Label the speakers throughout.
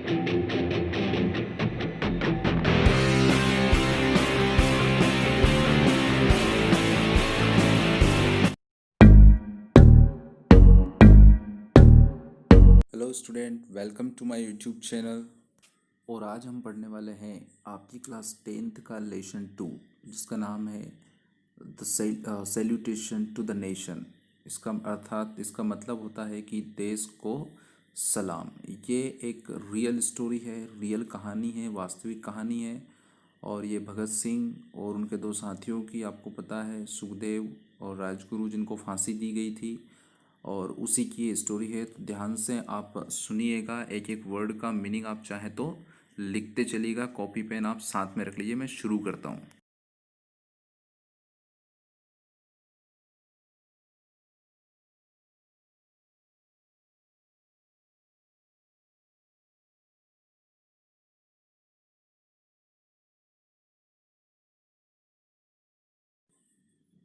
Speaker 1: Hello student, welcome to my YouTube channel. और आज हम पढ़ने वाले हैं आपकी क्लास 10th का लेसन 2, जिसका नाम है the salutation to the nation. इसका अर्थात इसका मतलब होता है कि देश को सलाम। ये एक रियल स्टोरी है, रियल कहानी है, वास्तविक कहानी है। और ये भगत सिंह और उनके दो साथियों की, आपको पता है, सुखदेव और राजगुरु, जिनको फांसी दी गई थी, और उसी की ये स्टोरी है। तो ध्यान से आप सुनिएगा, एक एक वर्ड का मीनिंग आप चाहे तो लिखते चलिएगा, कॉपी पेन आप साथ में रख लीजिए। मैं शुरू करता हूँ।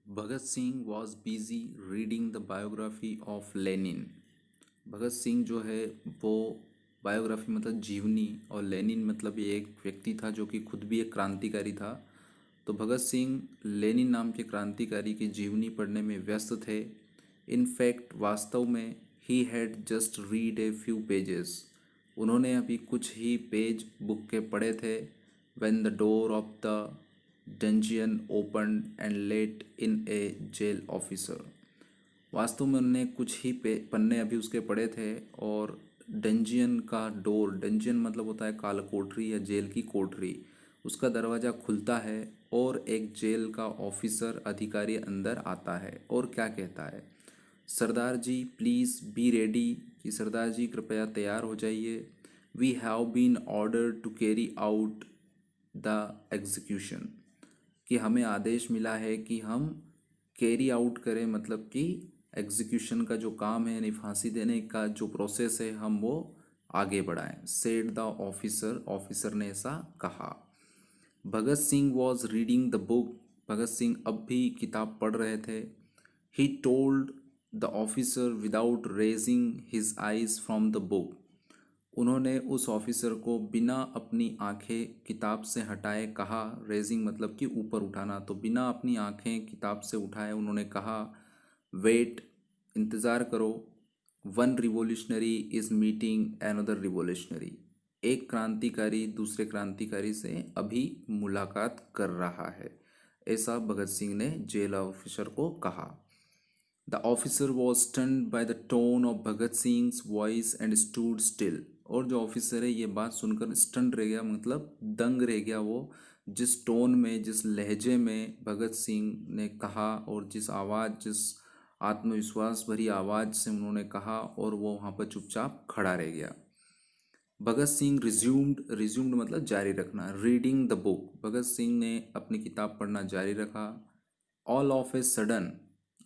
Speaker 1: Bhagat Singh was busy reading the biography of Lenin. Bhagat Singh जो है वो बायोग्राफी मतलब जीवनी, और लेनिन मतलब ये एक व्यक्ति था जो कि खुद भी एक क्रांतिकारी था। तो भगत सिंह लेनिन नाम के क्रांतिकारी की जीवनी पढ़ने में व्यस्त थे। इनफैक्ट वास्तव में he had just read a few pages. उन्होंने अभी कुछ ही पेज बुक के पढ़े थे। When the door of the dungeon open and let in a jail officer. वास्तव में उन्होंने कुछ ही पन्ने अभी उसके पढ़े थे, और डंजियन का डोर, डंजियन मतलब होता है काल कोठरी या जेल की कोठरी, उसका दरवाज़ा खुलता है और एक जेल का ऑफिसर, अधिकारी अंदर आता है और क्या कहता है, Sardar ji please be ready, कि सरदार जी कृपया तैयार हो जाइए। We have been order to carry out the execution, कि हमें आदेश मिला है कि हम कैरी आउट करें, मतलब कि एग्जीक्यूशन का जो काम है, यानी फांसी देने का जो प्रोसेस है, हम वो आगे बढ़ाएं। सेड द ऑफिसर, ऑफिसर ने ऐसा कहा। Bhagat Singh was reading the book, Bhagat Singh अब भी किताब पढ़ रहे थे। He told the officer without raising his eyes from the book. उन्होंने उस ऑफिसर को बिना अपनी आंखें किताब से हटाए कहा, रेजिंग मतलब कि ऊपर उठाना, तो बिना अपनी आंखें किताब से उठाए उन्होंने कहा, वेट, इंतज़ार करो, one revolutionary is meeting another revolutionary. एक क्रांतिकारी दूसरे क्रांतिकारी से अभी मुलाकात कर रहा है, ऐसा भगत सिंह ने जेल ऑफिसर को कहा। The officer was stunned by the tone of Bhagat sings voice and stood still. और जो ऑफिसर है ये बात सुनकर स्टंट रह गया, मतलब दंग रह गया वो, जिस टोन में, जिस लहजे में भगत सिंह ने कहा, और जिस आवाज़, जिस आत्मविश्वास भरी आवाज़ से उन्होंने कहा, और वो वहाँ पर चुपचाप खड़ा रह गया। भगत सिंह रिज्यूम्ड, रिज्यूम्ड मतलब जारी रखना, reading the book, Bhagat Singh ने अपनी किताब पढ़ना जारी रखा। All of a sudden,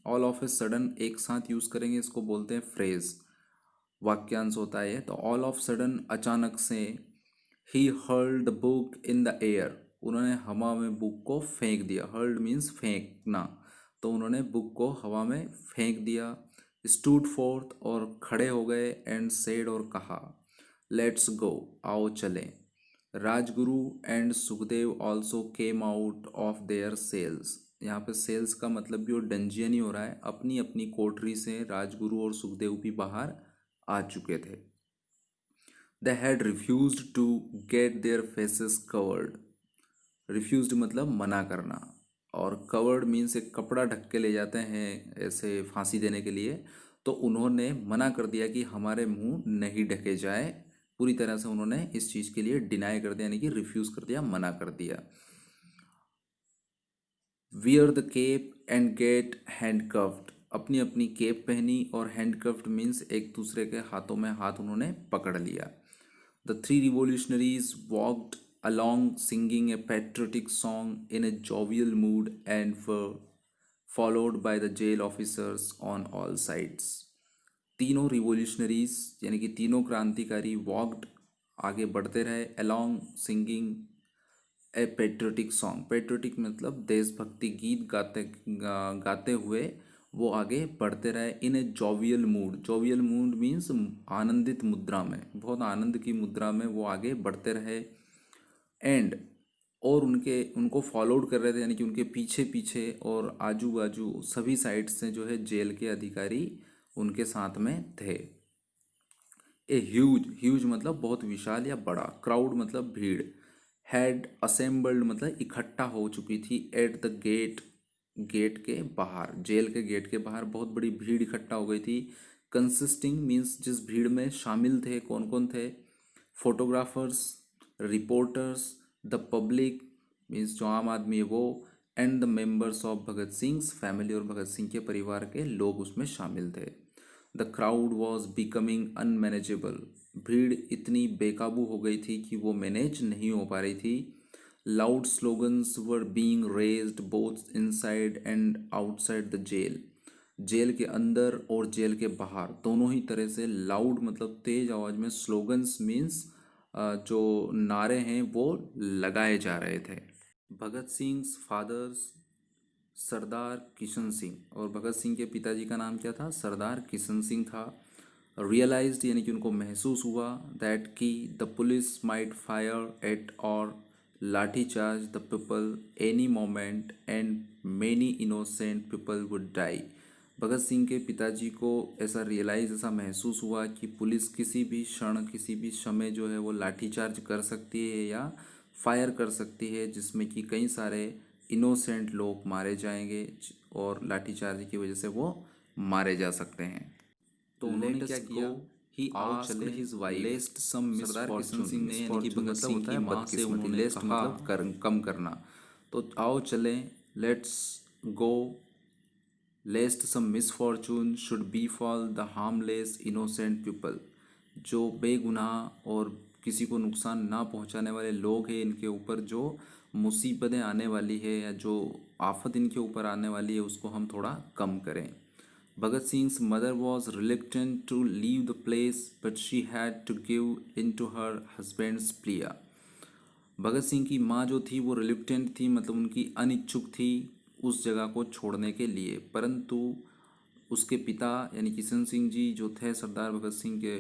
Speaker 1: all of a sudden एक साथ यूज़ करेंगे, इसको बोलते हैं फ्रेज, वाक्यांश होता है। तो ऑल ऑफ सडन, अचानक से, he hurled the book in the air, उन्होंने हवा में बुक को फेंक दिया। हर्ल्ड मीन्स फेंकना, तो उन्होंने बुक को हवा में फेंक दिया। स्टूड फोर्थ, और खड़े हो गए, एंड सेड, और कहा, लेट्स गो, आओ चलें। Rajguru and Sukhdev also came out of their cells. यहाँ पे सेल्स का मतलब भी वो डंजियन ही हो रहा है। अपनी अपनी कोठरी से राजगुरु और सुखदेव भी बाहर आ चुके थे। They had refused to get their faces covered. Refused मतलब मना करना, और कवर्ड मीन्स एक कपड़ा ढक के ले जाते हैं ऐसे फांसी देने के लिए। तो उन्होंने मना कर दिया कि हमारे मुंह नहीं ढके जाए। पूरी तरह से उन्होंने इस चीज़ के लिए डिनाई कर दिया, यानी कि रिफ्यूज़ कर दिया, मना कर दिया। Wear the cap and get handcuffed, अपनी अपनी केप पहनी, और हैंडकफ्ड मीन्स एक दूसरे के हाथों में हाथ उन्होंने पकड़ लिया। The three revolutionaries walked along singing a patriotic song in a jovial mood and were followed by the jail officers on all sides. तीनों रिवोल्यूशनरीज यानी कि तीनों क्रांतिकारी वॉकड, आगे बढ़ते रहे, along singing a patriotic song, patriotic मतलब देशभक्ति गीत गाते हुए, वो आगे बढ़ते रहे in a jovial mood. Jovial mood means आनंदित मुद्रा में, बहुत आनंद की मुद्रा में वो आगे बढ़ते रहे। एंड और उनको फॉलोड कर रहे थे, यानी कि उनके पीछे पीछे और आजू बाजू सभी साइड से जो है जेल के अधिकारी उनके साथ में थे। ए ह्यूज, ह्यूज मतलब बहुत विशाल या बड़ा, क्राउड मतलब भीड़, हैड असेंबल्ड मतलब इकट्ठा हो चुकी थी, एट द गेट, गेट के बाहर, जेल के गेट के बाहर बहुत बड़ी भीड़ इकट्ठा हो गई थी। कंसिस्टिंग मीन्स जिस भीड़ में शामिल थे कौन कौन थे, photographers, reporters, the public means जो आम आदमी है वो, and the members of Bhagat Singh family, और भगत सिंह के परिवार के लोग उसमें शामिल थे। The crowd was becoming unmanageable, भीड़ इतनी बेकाबू हो गई थी कि वो मैनेज नहीं हो पा रही थी। Loud slogans were being raised both inside and outside the jail, jail के अंदर और जेल के बाहर दोनों ही तरह से लाउड मतलब तेज आवाज में, स्लोगन्स मीन्स जो नारे हैं वो लगाए जा रहे थे। भगत सिंह फादर्स सरदार किशन सिंह, और भगत सिंह के पिताजी का नाम क्या था, सरदार किशन सिंह था। रियलाइज्ड यानी कि उनको महसूस हुआ, दैट कि the police might fire at और lathi charge the people any moment and many innocent people would die. Bhagat Singh के पिताजी को ऐसा रियलाइज, ऐसा महसूस हुआ कि पुलिस किसी भी क्षण किसी भी समय जो है वो लाठीचार्ज कर सकती है या फायर कर सकती है, जिसमें कि कई सारे इनोसेंट लोग मारे जाएंगे और लाठीचार्ज की वजह से वो मारे जा सकते हैं। तो उन्होंने क्या किया, ही आस्क्ड हिज वाइफ, लेस्ट सम सरदार किशन सिंह ने यानी कि भगत सिंह की माँ से उन्होंने लेस्ट मतलब कम करना, तो आओ चलें, let's go, lest some misfortune should befall the harmless innocent people, जो बेगुनाह और किसी को नुकसान ना पहुंचाने वाले लोग हैं, इनके ऊपर जो मुसीबतें आने वाली है या जो आफत इनके ऊपर आने वाली है उसको हम थोड़ा कम करें। भगत सिंह's mother was reluctant to leave the place, but she had to give in to her husband's plea. Bhagat Singh की माँ जो थी वो रिलुक्टेंट थी, मतलब उनकी अनिच्छुक थी उस जगह को छोड़ने के लिए, परंतु उसके पिता यानी किशन सिंह जी जो थे सरदार भगत सिंह के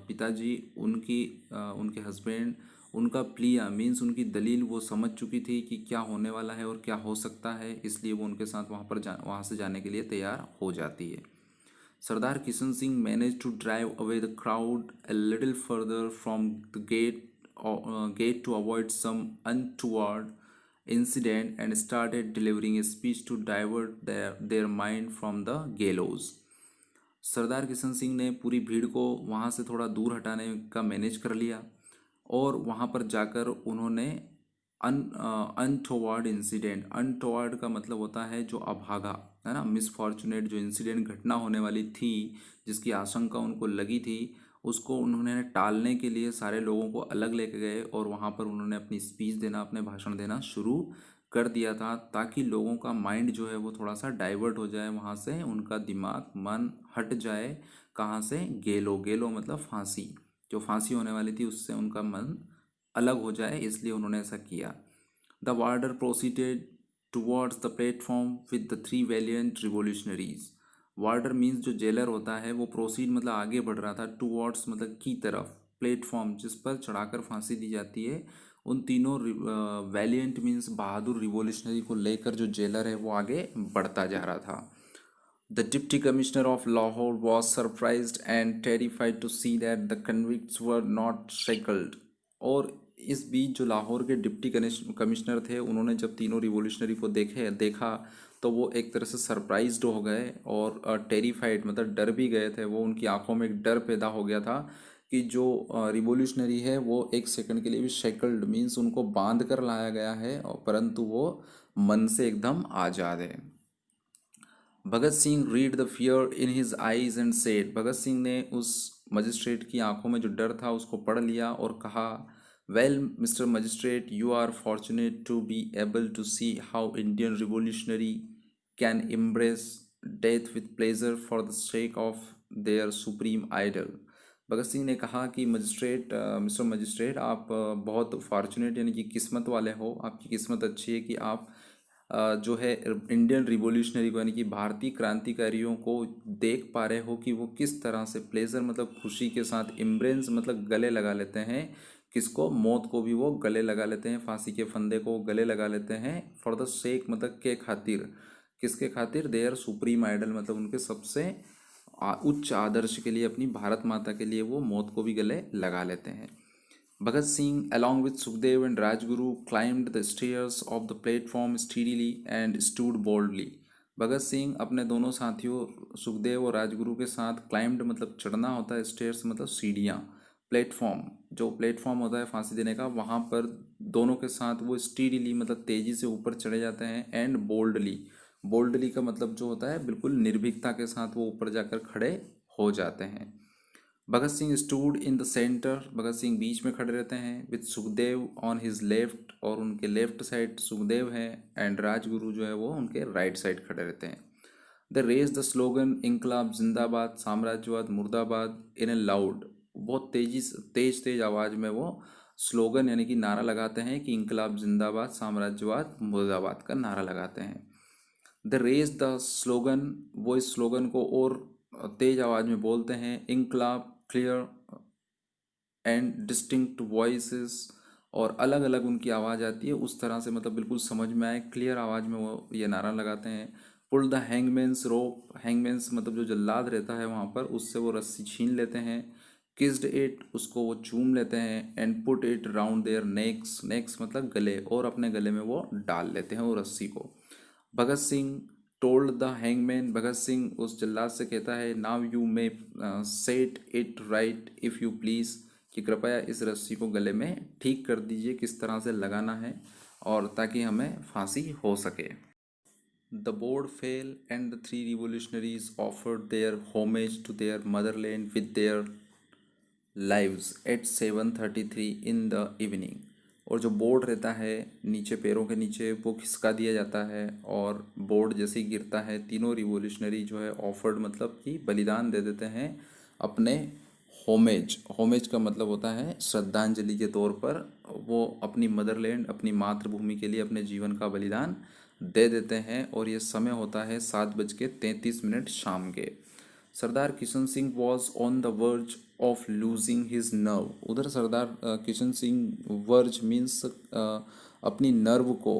Speaker 1: पिताजी, उनके हस्बैंड, उनका प्लिया मीन्स उनकी दलील वो समझ चुकी थी कि क्या होने वाला है और क्या हो सकता है, इसलिए वो उनके साथ वहाँ से जाने के लिए तैयार हो जाती है। Sardar Kishan Singh managed to drive away the crowd a little further from the gate to avoid some untoward incident and started delivering a speech to divert their mind from the gallows. सरदार किशन सिंह ने पूरी भीड़ को वहाँ से थोड़ा दूर हटाने का मैनेज कर लिया और वहाँ पर जाकर उन्होंने अनटोवर्ड इंसिडेंट, अनटोवर्ड का मतलब होता है जो अभागा, है ना, मिसफॉर्चुनेट जो इंसिडेंट घटना होने वाली थी जिसकी आशंका उनको लगी थी, उसको उन्होंने टालने के लिए सारे लोगों को अलग लेके गए और वहाँ पर उन्होंने अपनी स्पीच देना, अपने भाषण देना शुरू कर दिया था, ताकि लोगों का माइंड जो है वो थोड़ा सा डाइवर्ट हो जाए, वहाँ से उनका दिमाग मन हट जाए। कहाँ से, गेलो, गेलो मतलब फांसी, जो फांसी होने वाली थी उससे उनका मन अलग हो जाए, इसलिए उन्होंने ऐसा किया। The warder proceeded towards the platform with the three valiant revolutionaries. Warder means जो जेलर होता है, वो प्रोसीड मतलब आगे बढ़ रहा था, टुवर्ड्स मतलब की तरफ, प्लेटफॉर्म जिस पर चढ़ाकर फांसी दी जाती है, उन तीनों वैलियंट मीन्स बहादुर रिवोल्यूशनरी को लेकर जो जेलर है वो आगे बढ़ता जा रहा था। The Deputy Commissioner of Lahore was surprised and terrified to see that the convicts were not shackled. और इस बीच जो लाहौर के डिप्टी कमिश्नर थे, उन्होंने जब तीनों रिवोल्यूशनरी को देखा तो वो एक तरह से सरप्राइज्ड हो गए और टेरिफाइड मतलब डर भी गए थे वो, उनकी आंखों में एक डर पैदा हो गया था कि जो रिवोल्यूशनरी है वो एक सेकंड के लिए भी शेकल्ड मीन्स उनको बांध कर लाया गया है, और परंतु वो मन से एकदम आज़ाद है। Bhagat Singh read the fear in his eyes and said, Bhagat Singh ने उस मजिस्ट्रेट की आंखों में जो डर था उसको पढ़ लिया और कहा, well mister magistrate, you are fortunate to be able to see how Indian revolutionary can embrace death with pleasure for the sake of their supreme idol. Bhagat Singh ने कहा कि मजिस्ट्रेट, मिस्टर मजिस्ट्रेट, आप बहुत फॉर्चुनेट यानी कि किस्मत वाले हो, आपकी किस्मत अच्छी है कि आप जो है इंडियन रिवॉल्यूशनरी को यानी कि भारतीय क्रांतिकारियों को देख पा रहे हो कि वो किस तरह से प्लेजर मतलब खुशी के साथ इम्ब्रेंस मतलब गले लगा लेते हैं, किसको, मौत को भी वो गले लगा लेते हैं, फांसी के फंदे को गले लगा लेते हैं फॉर द सेक मतलब के खातिर, किसके खातिर, देयर सुप्रीम आइडल मतलब उनके सबसे उच्च आदर्श के लिए, अपनी भारत माता के लिए वो मौत को भी गले लगा लेते हैं। Bhagat Singh, along with Sukhdev and Rajguru, climbed the stairs of the platform steadily and stood boldly. Bhagat Singh अपने दोनों साथियों सुखदेव और राजगुरु के साथ क्लाइम्ड मतलब चढ़ना होता है, स्टेयर्स मतलब सीढ़ियाँ, प्लेटफॉर्म जो प्लेटफॉर्म होता है फांसी देने का, वहाँ पर दोनों के साथ वो स्टीडीली मतलब तेज़ी से ऊपर चढ़े जाते हैं, एंड बोल्डली, बोल्डली का मतलब जो होता है बिल्कुल निर्भीकता के साथ वो ऊपर जाकर खड़े हो जाते हैं। Bhagat Singh stood in the centre, Bhagat Singh बीच में खड़े रहते हैं, with Sukhdev on his left, और उनके लेफ्ट साइड सुखदेव हैं, एंड राजगुरु जो है वो उनके राइट साइड खड़े रहते हैं। द रेज द स्लोगन इंकलाब जिंदाबाद साम्राज्यवाद मुर्दाबाद इन ए लाउड, बहुत तेज तेज आवाज में वो स्लोगन यानी कि नारा लगाते हैं कि इंकलाब जिंदाबाद साम्राज्यवाद मुर्दाबाद का नारा लगाते हैं। द रेज द स्लोगन, वो इस स्लोगन को और तेज आवाज में बोलते हैं, इंकलाब क्लियर एंड डिस्टिंक्ट वॉइसेस, और अलग अलग उनकी आवाज़ आती है उस तरह से मतलब बिल्कुल समझ में आए, क्लियर आवाज़ में वो ये नारा लगाते हैं। पुल द हैंगमैन्स रोप, हैंगमैन्स मतलब जो जल्लाद रहता है वहाँ पर, उससे वो रस्सी छीन लेते हैं। किस्ड इट, उसको वो चूम लेते हैं, and put it round their necks, necks मतलब गले, और अपने गले में वो डाल लेते हैं वो रस्सी को। Bhagat Singh told the hangman, Bhagat Singh उस जल्लाद से कहता है, now you may set it right if you please, कि कृपया इस रस्सी को गले में ठीक कर दीजिए किस तरह से लगाना है, और ताकि हमें फांसी हो सके। The board fell and the three revolutionaries offered their homage to their motherland with their lives at 7:33 in the evening, और जो बोर्ड रहता है नीचे पैरों के नीचे वो खिसका दिया जाता है, और बोर्ड जैसे ही गिरता है तीनों रिवोल्यूशनरी जो है ऑफर्ड मतलब कि बलिदान दे देते हैं अपने होमेज, होमेज का मतलब होता है श्रद्धांजलि के तौर पर, वो अपनी मदरलैंड अपनी मातृभूमि के लिए अपने जीवन का बलिदान दे देते हैं। और ये समय होता है 7:33 शाम के। Sardar Kishan Singh was on the verge of losing his nerve, उधर सरदार किशन सिंह, वर्ज मीन्स अपनी नर्व को,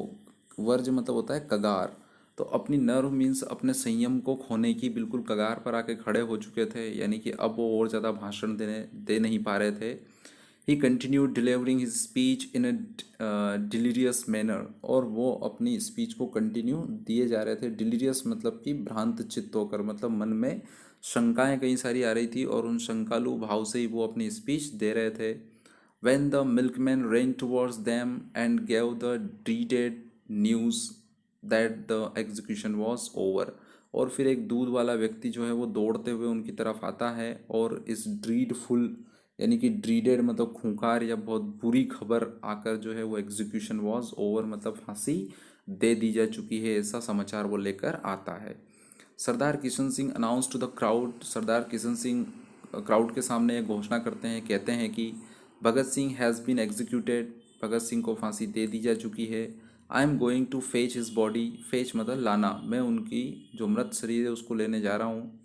Speaker 1: वर्ज मतलब होता है कगार, तो अपनी नर्व मीन्स अपने संयम को खोने की बिल्कुल कगार पर आके खड़े हो चुके थे, यानी कि अब वो और ज़्यादा भाषण दे नहीं पा रहे थे। ही continued delivering his speech in a delirious manner, और वो अपनी स्पीच को कंटिन्यू दिए जा रहे थे, डिलीरियस मतलब कि भ्रांत चित्त होकर, मतलब मन में शंकाएं कई सारी आ रही थी और उन शंकालु भाव से ही वो अपनी स्पीच दे रहे थे। When the milkman ran towards them and gave the dreaded news that the execution was over, और फिर एक दूध वाला व्यक्ति जो है वो दौड़ते हुए उनकी तरफ आता है और इस ड्रीडफुल यानी कि ड्रीडेड मतलब खूंखार या बहुत बुरी खबर आकर जो है वो एग्जीक्यूशन वॉज ओवर मतलब फांसी दे दी जा चुकी है ऐसा समाचार वो लेकर आता है। Sardar Kishan Singh announce to the crowd, Sardar Kishan Singh crowd के सामने एक घोषणा करते हैं, कहते हैं कि Bhagat Singh has been executed, Bhagat Singh को फांसी दे दी जा चुकी है। I am going to fetch his body, fetch मतलब लाना, मैं उनकी जो मृत शरीर है उसको लेने जा रहा हूँ।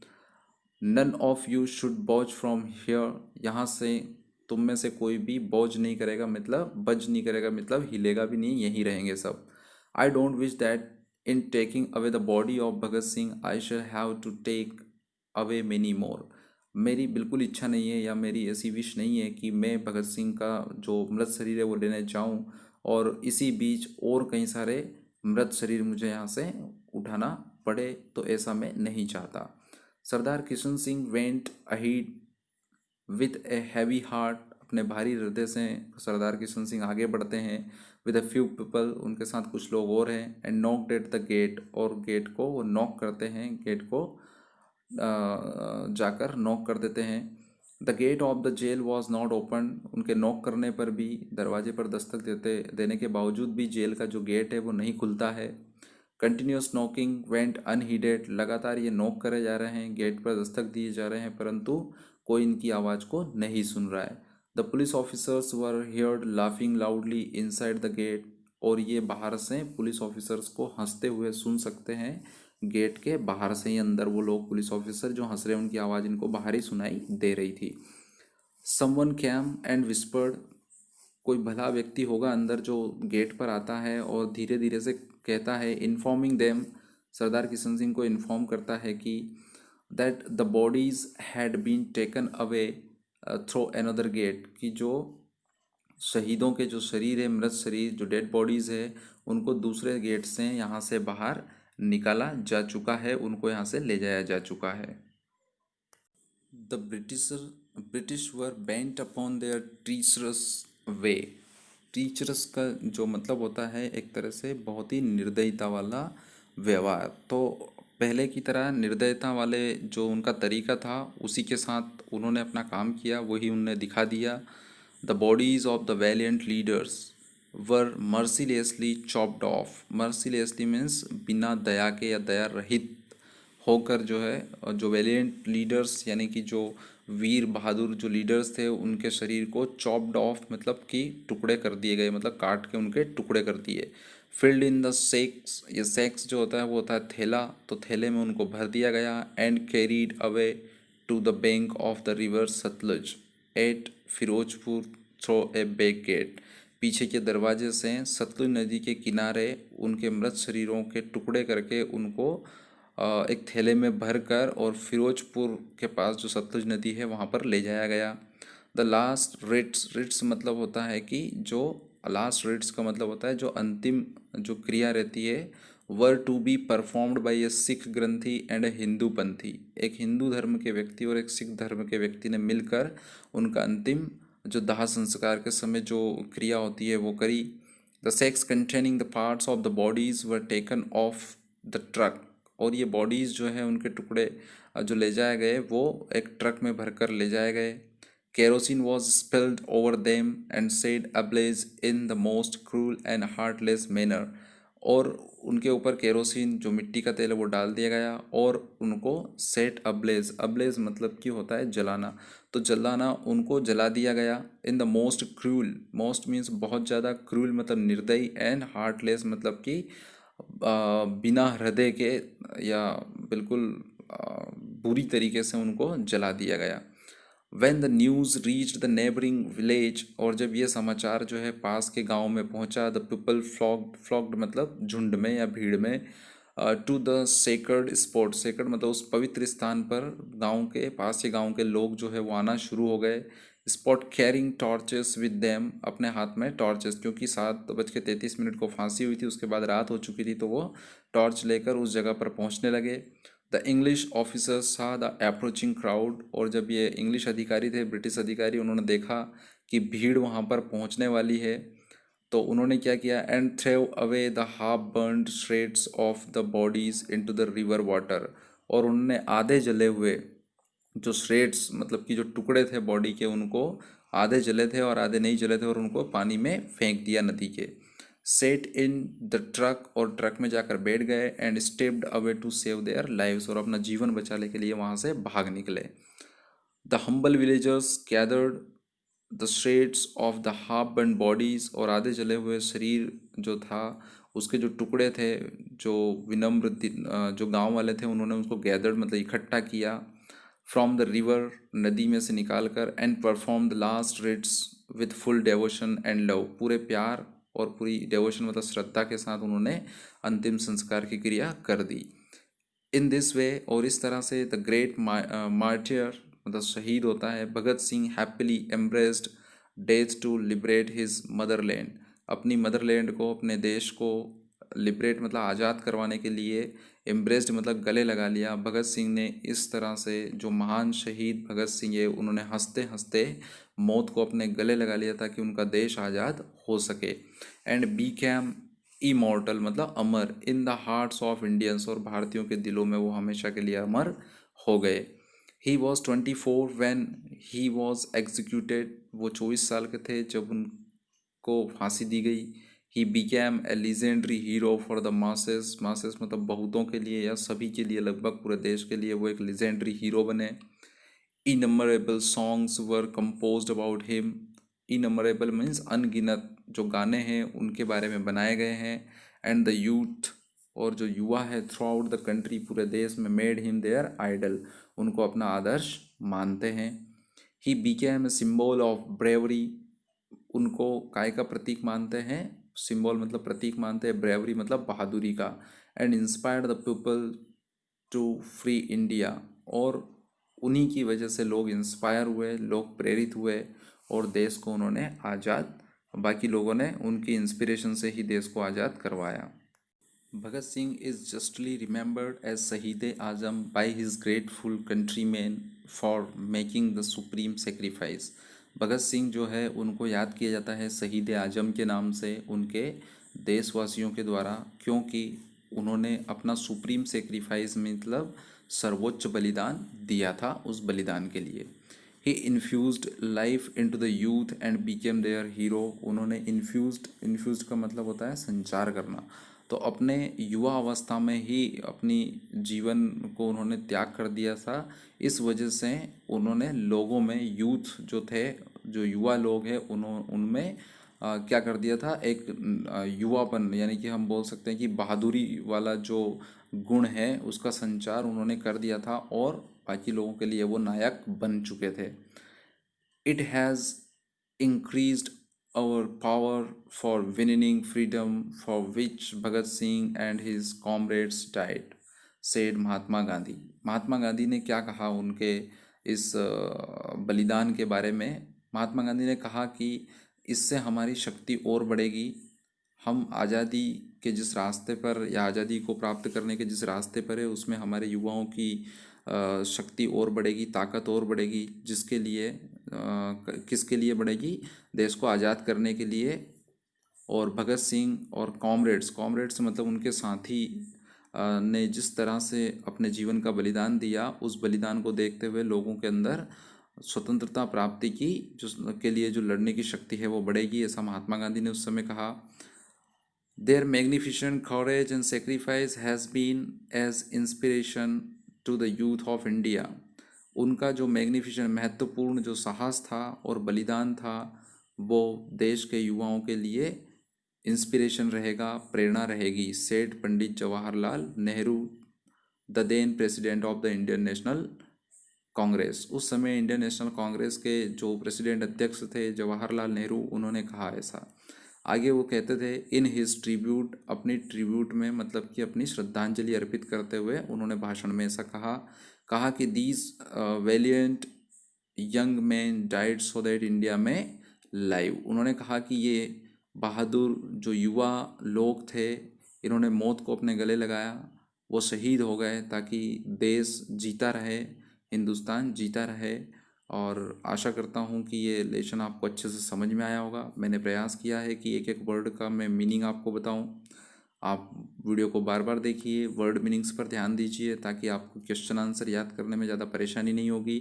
Speaker 1: None of you should budge from here, यहाँ से तुम में से कोई भी बॉज नहीं करेगा मतलब बज नहीं करेगा मतलब हिलेगा भी नहीं, यहीं रहेंगे सब। I don't wish that in taking away the body of Bhagat Singh I shall have to take away many more, मेरी बिल्कुल इच्छा नहीं है या मेरी ऐसी विश नहीं है कि मैं भगत सिंह का जो मृत शरीर है वो लेने जाऊं और इसी बीच और कई सारे मृत शरीर मुझे यहाँ से उठाना पड़े, तो ऐसा मैं नहीं चाहता। Sardar Kishan Singh went ahead with a heavy heart, अपने भारी हृदय से सरदार किशन सिंह आगे बढ़ते हैं। विद अ फ्यू पीपल, उनके साथ कुछ लोग और हैं। And knocked at the gate, और गेट को वो नॉक करते हैं, गेट को जाकर नॉक कर देते हैं। The gate of the jail was not open, उनके नॉक करने पर भी, दरवाजे पर दस्तक देने के बावजूद भी जेल का जो गेट है वो नहीं खुलता है। कंटिन्यूस नॉकिंग वेंट अनहीडेड, लगातार ये नॉक करे जा रहे हैं, गेट पर दस्तक दिए जा रहे हैं, परंतु कोई इनकी आवाज़ को नहीं सुन रहा है। The police officers were heard laughing loudly inside the gate, और ये बाहर से पुलिस ऑफिसर्स को हंसते हुए सुन सकते हैं। गेट के बाहर से ही अंदर वो लोग पुलिस ऑफिसर जो हंस रहे हैं उनकी आवाज़ इनको बाहर ही सुनाई दे रही थी। समवन कैम एंड विस्पर्ड, कोई भला व्यक्ति होगा अंदर जो गेट पर आता है और धीरे धीरे से कहता है, इन्फॉर्मिंग देम, सरदार किशन सिंह को इन्फॉर्म करता है कि that the bodies had been taken away through another gate, कि जो शहीदों के जो शरीर है, मृत शरीर जो डेड बॉडीज है, उनको दूसरे गेट से यहाँ से बाहर निकाला जा चुका है, उनको यहाँ से ले जाया जा चुका है। The British were bent upon their treacherous way. Treacherous का जो मतलब होता है एक तरह से बहुत ही निर्दयता वाला व्यवहार। तो पहले की तरह निर्दयता वाले जो उनका तरीका था उसी के साथ उन्होंने अपना काम किया, वही उन्होंने दिखा दिया। The bodies of the valiant leaders were mercilessly chopped off. Mercilessly means बिना दया के या दया रहित होकर जो है, जो वैलियंट लीडर्स यानी कि जो वीर बहादुर जो लीडर्स थे उनके शरीर को चॉप्ड ऑफ मतलब कि टुकड़े कर दिए गए, मतलब काट के उनके टुकड़े कर दिए। फिल्ड इन द सेक्स, ये सेक्स जो होता है वो होता है थैला, तो थैले में उनको भर दिया गया। And carried away to the bank of the river Sutlej at Firozpur through a back gate. पीछे के दरवाजे से सतलुज नदी के किनारे उनके मृत शरीरों के टुकड़े करके उनको एक थैले में भर कर और फिरोजपुर के पास जो सतलुज नदी है वहाँ पर ले जाया गया। द लास्ट रिट्स, रिट्स मतलब होता है कि जो लास्ट रिट्स का मतलब होता है जो अंतिम जो क्रिया रहती है, were to be performed by a Sikh granthi and a Hindu panthi. एक हिंदू धर्म के व्यक्ति और एक सिख धर्म के व्यक्ति ने मिलकर उनका अंतिम जो दाह संस्कार के समय जो क्रिया होती है वो करी। The sex containing the parts of the bodies were taken of the truck, और ये बॉडीज़ जो है उनके टुकड़े जो ले जाए गए वो एक ट्रक में भरकर ले जाए गए। Kerosene was spilled over them and said ablaze in the most cruel and heartless manner, और उनके ऊपर केरोसिन जो मिट्टी का तेल है वो डाल दिया गया और उनको सेट अब्लेज, अब्लेज मतलब कि होता है जलाना, तो जलाना उनको जला दिया गया। In the most cruel, most means बहुत ज़्यादा, क्रूल मतलब निर्दयी, एंड हार्टलेस मतलब कि बिना हृदय के या बिल्कुल बुरी तरीके से उनको जला दिया गया। When the news reached the neighboring village, और जब ये समाचार जो है पास के गांव में पहुंचा, the people flocked मतलब झुंड में या भीड़ में, to the sacred spot, sacred मतलब उस पवित्र स्थान पर गांव के पास के गांव के लोग जो है वो आना शुरू हो गए। Spot carrying torches with them, अपने हाथ में टॉर्चेस, क्योंकि 7:33 को फांसी हुई थी, उसके बाद रात हो चुकी थी, तो वो टॉर्च लेकर उस जगह पर पहुंचने लगे। द इंग्लिश ऑफिसर्स सा द अप्रोचिंग क्राउड, और जब ये इंग्लिश अधिकारी थे, ब्रिटिश अधिकारी, उन्होंने देखा कि भीड़ वहाँ पर पहुँचने वाली है, तो उन्होंने क्या किया, and threw away the half burned shreds of the bodies into the river water, और उन्होंने आधे जले हुए जो श्रेड्स मतलब कि जो टुकड़े थे बॉडी के, उनको आधे जले थे और आधे नहीं जले थे, और उनको पानी में फेंक दिया नदी के। सेट इन द ट्रक, और ट्रक में जाकर बैठ गए। And stepped away to save their lives, और अपना जीवन बचाने के लिए वहाँ से भाग निकले। The humble villagers gathered the shreds of the half burn bodies, और आधे जले हुए शरीर जो था उसके जो टुकड़े थे, जो विनम्र जो गांव वाले थे उन्होंने उसको गैदर्ड मतलब इकट्ठा किया। फ्रॉम द रिवर, नदी में से निकाल कर, and perform the last rites with full devotion and love, पूरे प्यार और पूरी डेवोशन मतलब श्रद्धा के साथ उन्होंने अंतिम संस्कार की क्रिया कर दी। इन दिस वे, और इस तरह से द ग्रेट मार्टियर मतलब शहीद होता है Bhagat Singh happily embraced death to liberate his motherland, अपनी मदरलैंड को, अपने देश को लिबरेट मतलब आज़ाद करवाने के लिए, एम्ब्रेस्ड मतलब गले लगा लिया। भगत सिंह ने इस तरह से, जो महान शहीद भगत सिंह है उन्होंने हंसते हंसते मौत को अपने गले लगा लिया ताकि उनका देश आज़ाद हो सके। एंड बी कैम इमॉर्टल मतलब अमर in the hearts of Indians, और भारतीयों के दिलों में वो हमेशा के लिए अमर हो गए। He was 24 when he was executed, वो 24 साल के थे जब उनको फांसी दी गई। He became a legendary hero for the masses, masses मतलब बहुतों के लिए या सभी के लिए, लगभग पूरे देश के लिए वो एक लीजेंडरी हीरो बने। Innumerable songs were composed about him, innumerable means अनगिनत जो गाने हैं उनके बारे में बनाए गए हैं। एंड द यूथ, और जो युवा है थ्रू आउट द कंट्री, पूरे देश में, मेड हिम देयर आइडल, उनको अपना आदर्श मानते हैं। He became a symbol of bravery, उनको काय का प्रतीक मानते हैं, सिंबल मतलब प्रतीक मानते हैं, ब्रेवरी मतलब बहादुरी का। And inspired the people to free India, और उन्हीं की वजह से लोग इंस्पायर हुए, लोग प्रेरित हुए और देश को उन्होंने आज़ाद, बाकी लोगों ने उनकी इंस्पिरेशन से ही देश को आज़ाद करवाया। Bhagat Singh is justly remembered as Shaheed Azam by his grateful countryman for making the supreme sacrifice. Bhagat Singh जो है उनको याद किया जाता है शहीद आजम के नाम से उनके देशवासियों के द्वारा, क्योंकि उन्होंने अपना सुप्रीम सेक्रीफाइस मतलब सर्वोच्च बलिदान दिया था। उस बलिदान के लिए he infused life into the youth and became their hero. उन्होंने इन्फ्यूज्ड का मतलब होता है संचार करना, तो अपने युवा अवस्था में ही अपनी जीवन को उन्होंने त्याग कर दिया था। इस वजह से उन्होंने लोगों में, यूथ जो थे, जो युवा लोग हैं, उनमें क्या कर दिया था, एक युवापन, यानी कि हम बोल सकते हैं कि बहादुरी वाला जो गुण है उसका संचार उन्होंने कर दिया था, और बाकी लोगों के लिए वो नायक बन चुके थे। It has increased our power for winning freedom for which Bhagat Singh and his comrades died, said Mahatma Gandhi. Mahatma Gandhi ने क्या कहा उनके इस बलिदान के बारे में? महात्मा गांधी ने कहा कि इससे हमारी शक्ति और बढ़ेगी, हम आज़ादी के जिस रास्ते पर, या आज़ादी को प्राप्त करने के जिस रास्ते पर है, उसमें हमारे युवाओं की शक्ति और बढ़ेगी, ताकत और बढ़ेगी, जिसके लिए किसके लिए बढ़ेगी? देश को आज़ाद करने के लिए। और भगत सिंह और कॉमरेड्स मतलब उनके साथी ने जिस तरह से अपने जीवन का बलिदान दिया, उस बलिदान को देखते हुए लोगों के अंदर स्वतंत्रता प्राप्ति की जो के लिए जो लड़ने की शक्ति है वो बढ़ेगी, ऐसा महात्मा गांधी ने उस समय कहा। Their magnificent courage and sacrifice has been as inspiration to the youth of India। उनका जो मैग्निफिसेंट, महत्वपूर्ण जो साहस था और बलिदान था, वो देश के युवाओं के लिए इंस्पिरेशन रहेगा, प्रेरणा रहेगी, सेठ Pandit Jawaharlal Nehru, the then president of the Indian National Congress. उस समय इंडियन नेशनल कांग्रेस के जो प्रेसिडेंट अध्यक्ष थे जवाहरलाल नेहरू, उन्होंने कहा ऐसा। आगे वो कहते थे इन हिज ट्रिब्यूट, अपनी ट्रिब्यूट में मतलब कि अपनी श्रद्धांजलि अर्पित करते हुए उन्होंने भाषण में ऐसा कहा कि these valiant young man died so that India में लाइव। उन्होंने कहा कि ये बहादुर जो युवा लोग थे, इन्होंने मौत को अपने गले लगाया, वो शहीद हो गए ताकि देश जीता रहे, हिंदुस्तान जीता रहे। और आशा करता हूँ कि ये लेसन आपको अच्छे से समझ में आया होगा। मैंने प्रयास किया है कि एक एक वर्ड का मैं मीनिंग आपको बताऊँ। आप वीडियो को बार बार देखिए, वर्ड मीनिंग्स पर ध्यान दीजिए, ताकि आपको क्वेश्चन आंसर याद करने में ज़्यादा परेशानी नहीं होगी।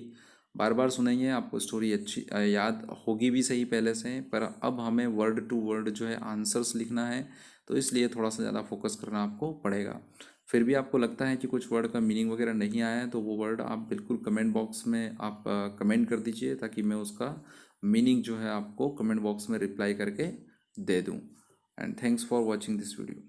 Speaker 1: बार बार सुनेंगे, आपको स्टोरी अच्छी याद होगी भी सही पहले से, पर अब हमें वर्ड टू वर्ड जो है आंसर्स लिखना है, तो इसलिए थोड़ा सा ज़्यादा फोकस करना आपको पड़ेगा। फिर भी आपको लगता है कि कुछ वर्ड का मीनिंग वगैरह नहीं आया है, तो वो वर्ड आप बिल्कुल कमेंट बॉक्स में आप कमेंट कर दीजिए, ताकि मैं उसका मीनिंग जो है आपको कमेंट बॉक्स में रिप्लाई करके दे दूँ। And thanks for watching this video.